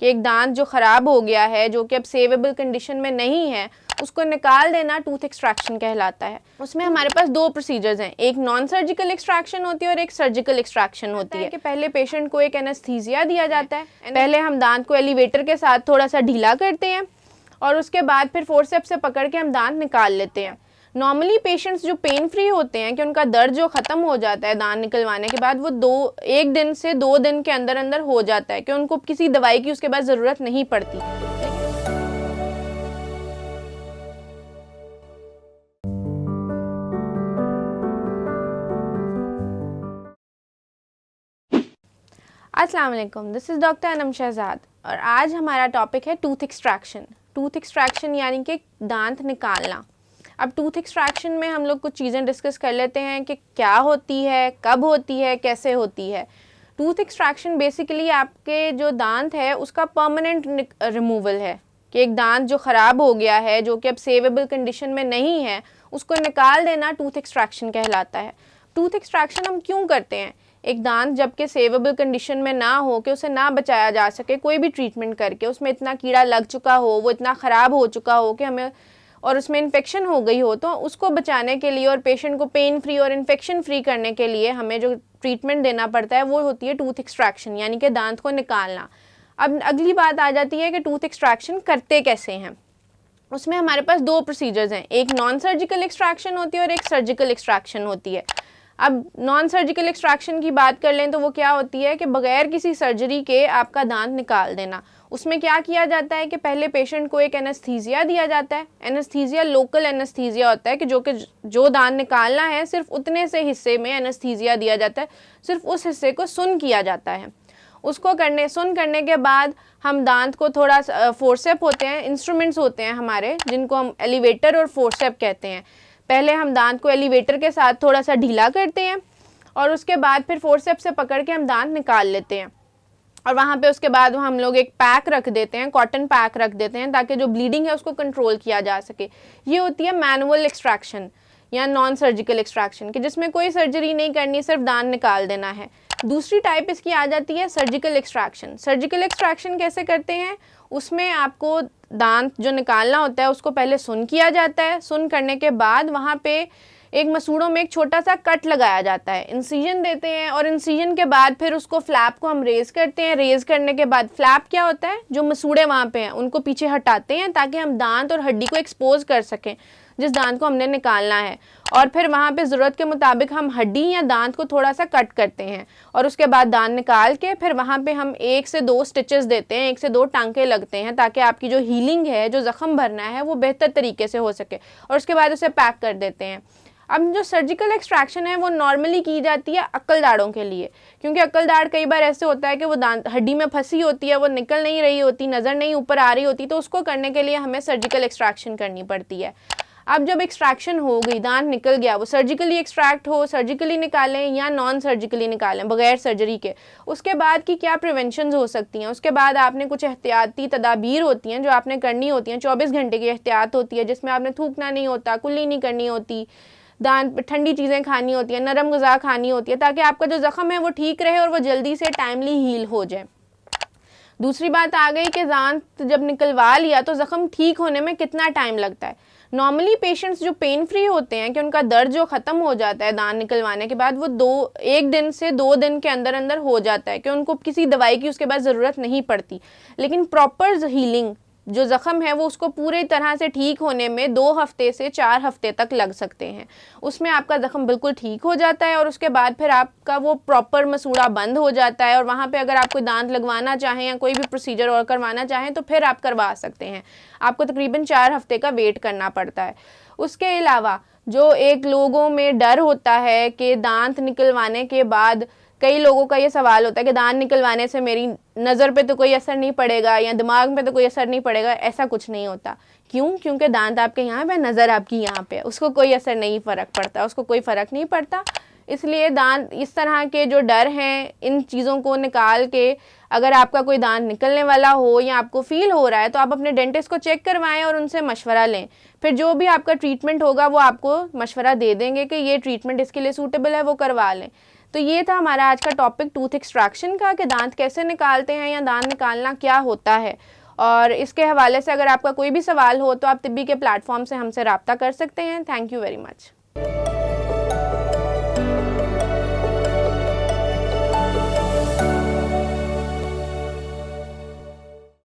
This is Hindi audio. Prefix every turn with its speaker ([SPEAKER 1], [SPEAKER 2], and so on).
[SPEAKER 1] कि एक दांत जो ख़राब हो गया है, जो कि अब सेवेबल कंडीशन में नहीं है, उसको निकाल देना टूथ एक्सट्रैक्शन कहलाता है। उसमें हमारे पास दो प्रोसीजर्स हैं, एक नॉन सर्जिकल एक्सट्रैक्शन होती है और एक सर्जिकल एक्सट्रैक्शन होती है। कि पहले पेशेंट को एक एनेस्थीसिया दिया जाता है, पहले हम दांत को एलिवेटर के साथ थोड़ा सा ढीला करते हैं और उसके बाद फिर फोर्सेप्स से पकड़ के हम दांत निकाल लेते हैं। नॉर्मली पेशेंट्स जो पेन फ्री होते हैं, कि उनका दर्द जो ख़त्म हो जाता है दांत निकलवाने के बाद, वो 1 दिन से 2 दिन के अंदर अंदर हो जाता है, कि उनको किसी दवाई की उसके बाद ज़रूरत नहीं पड़ती। अस्सलाम वालेकुम, this is doctor Anam Shahzad और आज हमारा टॉपिक है टूथ एक्सट्रैक्शन। टूथ एक्सट्रैक्शन यानी कि दांत निकालना। अब टूथ एक्सट्रैक्शन में हम लोग कुछ चीज़ें डिस्कस कर लेते हैं कि क्या होती है, कब होती है, कैसे होती है। टूथ एक्सट्रैक्शन बेसिकली आपके जो दांत है उसका परमानेंट रिमूवल है, कि एक दांत जो ख़राब हो गया है, जो कि अब सेवेबल कंडीशन में नहीं है, उसको निकाल देना टूथ एक्सट्रैक्शन कहलाता है। टूथ एक्सट्रैक्शन हम क्यों करते हैं? एक दांत जबकि सेवेबल कंडीशन में ना हो, कि उसे ना बचाया जा सके कोई भी ट्रीटमेंट करके, उसमें इतना कीड़ा लग चुका हो, वो इतना ख़राब हो चुका हो कि हमें और उसमें इन्फेक्शन हो गई हो, तो उसको बचाने के लिए और पेशेंट को पेन फ्री और इन्फेक्शन फ्री करने के लिए हमें जो ट्रीटमेंट देना पड़ता है वो होती है टूथ एक्सट्रैक्शन, यानी कि दांत को निकालना। अब अगली बात आ जाती है कि टूथ एक्सट्रैक्शन करते कैसे हैं। उसमें हमारे पास दो प्रोसीजर्स हैं, एक नॉन सर्जिकल एक्सट्रैक्शन होती है और एक सर्जिकल एक्सट्रैक्शन होती है। अब नॉन सर्जिकल एक्सट्रैक्शन की बात कर लें तो वो क्या होती है कि बगैर किसी सर्जरी के आपका दांत निकाल देना। उसमें क्या किया जाता है कि पहले पेशेंट को एक एनेस्थीसिया दिया जाता है। एनेस्थीसिया लोकल एनेस्थीसिया होता है कि जो दांत निकालना है सिर्फ उतने से हिस्से में एनेस्थीसिया दिया जाता है, सिर्फ उस हिस्से को सुन किया जाता है। उसको सुन करने के बाद हम दांत को थोड़ा फोर्सेप होते हैं, इंस्ट्रूमेंट्स होते हैं हमारे, जिनको हम एलिवेटर और फोर्सेप कहते हैं। पहले हम दांत को एलिवेटर के साथ थोड़ा सा ढीला करते हैं और उसके बाद फिर फोर्सेप से पकड़ के हम दांत निकाल लेते हैं। और वहाँ पे उसके बाद हम लोग एक पैक रख देते हैं, कॉटन पैक रख देते हैं, ताकि जो ब्लीडिंग है उसको कंट्रोल किया जा सके। ये होती है मैनुअल एक्सट्रैक्शन या नॉन सर्जिकल एक्सट्रैक्शन, कि जिसमें कोई सर्जरी नहीं करनी, सिर्फ दांत निकाल देना है। दूसरी टाइप इसकी आ जाती है सर्जिकल एक्सट्रैक्शन। सर्जिकल एक्सट्रैक्शन कैसे करते हैं? उसमें आपको दांत जो निकालना होता है उसको पहले सुन किया जाता है। सुन करने के बाद वहाँ पे एक मसूड़ों में एक छोटा सा कट लगाया जाता है, इंसिजन देते हैं और इंसिजन के बाद फिर उसको फ्लैप को हम रेज करते हैं। रेज करने के बाद फ्लैप क्या होता है, जो मसूड़े वहाँ पे हैं उनको पीछे हटाते हैं, ताकि हम दांत और हड्डी को एक्सपोज कर सकें जिस दांत को हमने निकालना है। और फिर वहाँ पे ज़रूरत के मुताबिक हम हड्डी या दांत को थोड़ा सा कट करते हैं और उसके बाद दांत निकाल के फिर वहाँ पे हम 1 से 2 स्टिचेस देते हैं, 1 से 2 टांके लगते हैं, ताकि आपकी जो हीलिंग है, जो ज़ख्म भरना है, वो बेहतर तरीके से हो सके। और उसके बाद उसे पैक कर देते हैं। अब जो सर्जिकल एक्सट्रैक्शन है वो नॉर्मली की जाती है अक्ल दाढ़ों के लिए, क्योंकि अक्ल दाढ़ कई बार ऐसे होता है कि वो दांत हड्डी में फंसी होती है, वो निकल नहीं रही होती, नज़र नहीं ऊपर आ रही होती, तो उसको करने के लिए हमें सर्जिकल एक्सट्रैक्शन करनी पड़ती है। अब जब एक्सट्रैक्शन हो गई, दांत निकल गया, वो सर्जिकली एक्सट्रैक्ट हो, सर्जिकली निकालें या नॉन सर्जिकली निकालें बगैर सर्जरी के, उसके बाद की क्या प्रिवेंशंस हो सकती हैं। उसके बाद आपने कुछ एहतियाती तदाबीर होती हैं जो आपने करनी होती हैं। 24 घंटे की एहतियात होती है, जिसमें आपने थूकना नहीं होता, कुल्ली नहीं करनी होती, दांत ठंडी चीज़ें खानी होती है, नरम ग़िज़ा खानी होती है, ताकि आपका जो ज़ख्म है वो ठीक रहे और वो जल्दी से टाइमली हील हो जाए। दूसरी बात आ गई कि दांत जब निकलवा लिया तो ज़ख्म ठीक होने में कितना टाइम लगता है। नॉर्मली पेशेंट्स जो पेन फ्री होते हैं, कि उनका दर्द जो ख़त्म हो जाता है दांत निकलवाने के बाद, वो 1 दिन से 2 दिन के अंदर अंदर हो जाता है, कि उनको किसी दवाई की उसके बाद ज़रूरत नहीं पड़ती। लेकिन प्रॉपर हीलिंग जो ज़ख्म है वो उसको पूरी तरह से ठीक होने में 2 हफ्ते से 4 हफ्ते तक लग सकते हैं। उसमें आपका ज़ख्म बिल्कुल ठीक हो जाता है और उसके बाद फिर आपका वो प्रॉपर मसूड़ा बंद हो जाता है और वहाँ पे अगर आप कोई दांत लगवाना चाहें या कोई भी प्रोसीजर और करवाना चाहें तो फिर आप करवा सकते हैं। आपको तकरीबन 4 हफ्ते का वेट करना पड़ता है। उसके अलावा जो एक लोगों में डर होता है कि दांत निकलवाने के बाद, कई लोगों का ये सवाल होता है कि दांत निकलवाने से मेरी नज़र पे तो कोई असर नहीं पड़ेगा या दिमाग में तो कोई असर नहीं पड़ेगा। ऐसा कुछ नहीं होता। क्यों? क्योंकि दांत आपके यहाँ पे, नज़र आपकी यहाँ पे, उसको कोई असर नहीं फ़र्क पड़ता, उसको कोई फ़र्क नहीं पड़ता। इसलिए दांत, इस तरह के जो डर हैं, इन चीज़ों को निकाल के अगर आपका कोई दांत निकलने वाला हो या आपको फ़ील हो रहा है तो आप अपने डेंटिस्ट को चेक करवाएं और उनसे मशवरा लें। फिर जो भी आपका ट्रीटमेंट होगा वो आपको मशवरा दे देंगे कि ये ट्रीटमेंट इसके लिए सूटेबल है, वो करवा लें। तो ये था हमारा आज का टॉपिक टूथ एक्सट्रैक्शन का, कि दांत कैसे निकालते हैं या दांत निकालना क्या होता है। और इसके हवाले से अगर आपका कोई भी सवाल हो तो आप तिब्बी के प्लेटफॉर्म से हमसे रब्ता कर सकते हैं। Thank you very much.